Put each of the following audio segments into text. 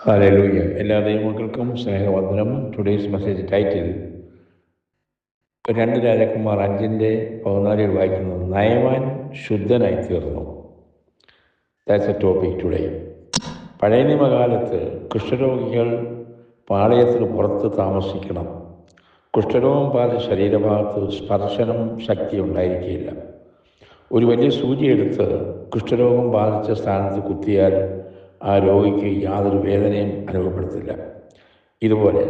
Hallelujah. എല്ലാ ദൈവമക്കൾക്കും സ്നേഹവന്ദനം. Today's message title 2 രാജാക്കന്മാർ 5:14 വായിക്കുന്നത് നയമാൻ ശുദ്ധനായി തീർന്നു. That's A topic today. പഴയ നിയമകാലത്ത് കുഷ്ഠരോഗികൾ പാളയത്തിന് പുറത്ത് താമസിക്കണം. കുഷ്ഠരോഗം ബാധിച്ച ശരീരഭാഗത്ത് സ്പർശനം ശക്തി ഉണ്ടായിരിക്കുകയില്ല. ഒരു വലിയ സൂചി എടുത്ത് കുഷ്ഠരോഗം ബാധിച്ച സ്ഥാനത്ത് കുത്തിയാൽ ആ രോഗിക്ക് യാതൊരു വേദനയും അനുഭവപ്പെടുത്തില്ല. ഇതുപോലെ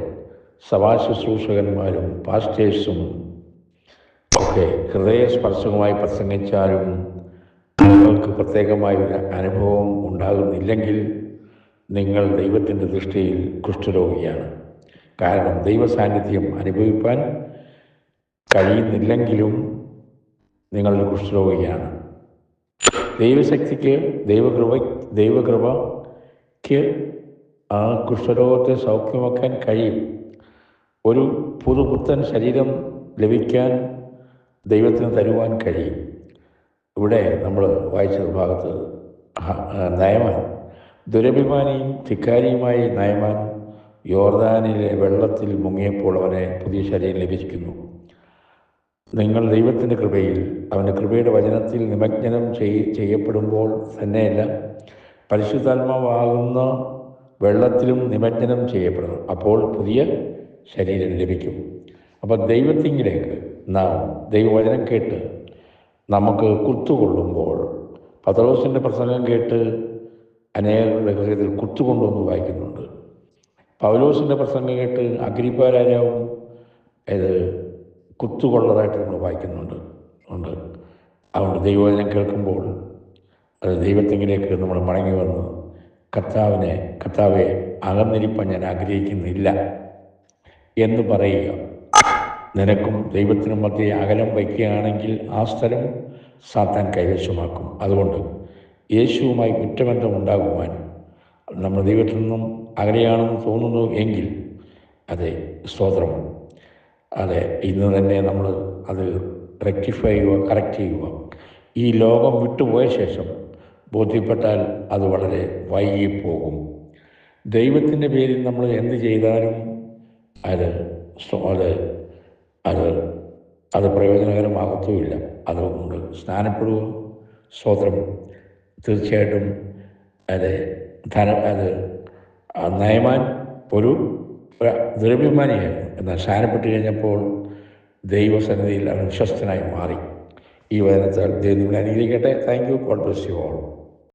സഭാ ശുശ്രൂഷകന്മാരും പാസ്റ്റേഴ്സും ഒക്കെ ഹൃദയസ്പർശകമായി പ്രസംഗിച്ചാലും നിങ്ങൾക്ക് പ്രത്യേകമായ ഒരു അനുഭവം ഉണ്ടാകുന്നില്ലെങ്കിൽ നിങ്ങൾ ദൈവത്തിൻ്റെ ദൃഷ്ടിയിൽ കുഷ്ഠരോഗിയാണ്. കാരണം ദൈവസാന്നിധ്യം അനുഭവിപ്പാൻ കഴിയുന്നില്ലെങ്കിലും നിങ്ങളൊരു കുഷ്ഠരോഗിയാണ്. ദൈവശക്തിക്ക് ദൈവകൃപയ്ക്ക് ആ കുഷ്ഠരോഗത്തെ സൗഖ്യമാക്കാൻ കഴിയും. ഒരു പുതുപുത്തൻ ശരീരം ലഭിക്കാൻ ദൈവത്തിന് തരുവാൻ കഴിയും. ഇവിടെ നമ്മൾ വായിച്ച ഭാഗത്ത് നയമാൻ ദുരഭിമാനിയും ധിക്കാരിയുമായി നയമാൻ യോർദാനിലെ വെള്ളത്തിൽ മുങ്ങിയപ്പോൾ അവനെ പുതിയ ശരീരം ലഭിക്കുന്നു. നിങ്ങൾ ദൈവത്തിൻ്റെ കൃപയിൽ അവൻ്റെ കൃപയുടെ വചനത്തിൽ നിമജ്ജനം ചെയ്യപ്പെടുമ്പോൾ തന്നെയല്ല, പരിശുദ്ധാത്മാവാകുന്ന വെള്ളത്തിലും നിമജ്ജനം ചെയ്യപ്പെടണം. അപ്പോൾ പുതിയ ശരീരം ലഭിക്കും. അപ്പോൾ ദൈവത്തിങ്കിലേക്ക് നാം ദൈവവചനം കേട്ട് നമുക്ക് കുത്തുകൊള്ളുമ്പോൾ, പത്രോസിൻ്റെ പ്രസംഗം കേട്ട് അനേകരുടെ ഹൃദയത്തിൽ കുത്തുകൊണ്ടുവന്ന് വായിക്കുന്നുണ്ട്. പൗലോസിൻ്റെ പ്രസംഗം കേട്ട് അഗ്രിപ്പാ രാജാവും ഇത് കുത്തുകൊള്ളതായിട്ട് നമ്മൾ വായിക്കുന്നുണ്ട്. അതുകൊണ്ട് ദൈവവചനം കേൾക്കുമ്പോൾ അത് ദൈവത്തിങ്കിലേക്ക് നമ്മൾ മടങ്ങി വന്ന് കർത്താവെ അകന്നിരിപ്പാൻ ഞാൻ ആഗ്രഹിക്കുന്നില്ല എന്ന് പറയുക. നിനക്കും ദൈവത്തിനും മധ്യേ അകലം വയ്ക്കുകയാണെങ്കിൽ ആ സ്ഥലം സാത്താൻ കൈവശമാക്കും. അതുകൊണ്ട് യേശുവുമായി കുറ്റബന്ധം ഉണ്ടാകുവാൻ നമ്മൾ ദൈവത്തിൽ നിന്നും അകലെയാണെന്ന് തോന്നുന്നു എങ്കിൽ അതെ, സ്തോത്രം, അതെ, ഇന്ന് തന്നെ നമ്മൾ അത് റെക്ടിഫൈ ചെയ്യുക, കറക്റ്റ് ചെയ്യുക. ഈ ലോകം വിട്ടുപോയ ശേഷം ബോധ്യപ്പെട്ടാൽ അത് വളരെ വൈകിപ്പോകും. ദൈവത്തിൻ്റെ പേരിൽ നമ്മൾ എന്ത് ചെയ്താലും അത് പ്രയോജനകരമാകത്തുമില്ല. അതുകൊണ്ട് സ്നാനപ്പെടുക. സ്തോത്രം. തീർച്ചയായിട്ടും നയമാൻ ഒരു ദുരഭിമാനിയായിരുന്നു. എന്നാൽ സ്നാനപ്പെട്ട് കഴിഞ്ഞപ്പോൾ ദൈവസന്നിധിയിൽ അവൻ വിശ്വസ്തനായി മാറി. ഈ വചനത്താൽ ദൈവം അനുഗ്രഹിക്കട്ടെ. Thank you. God bless you all.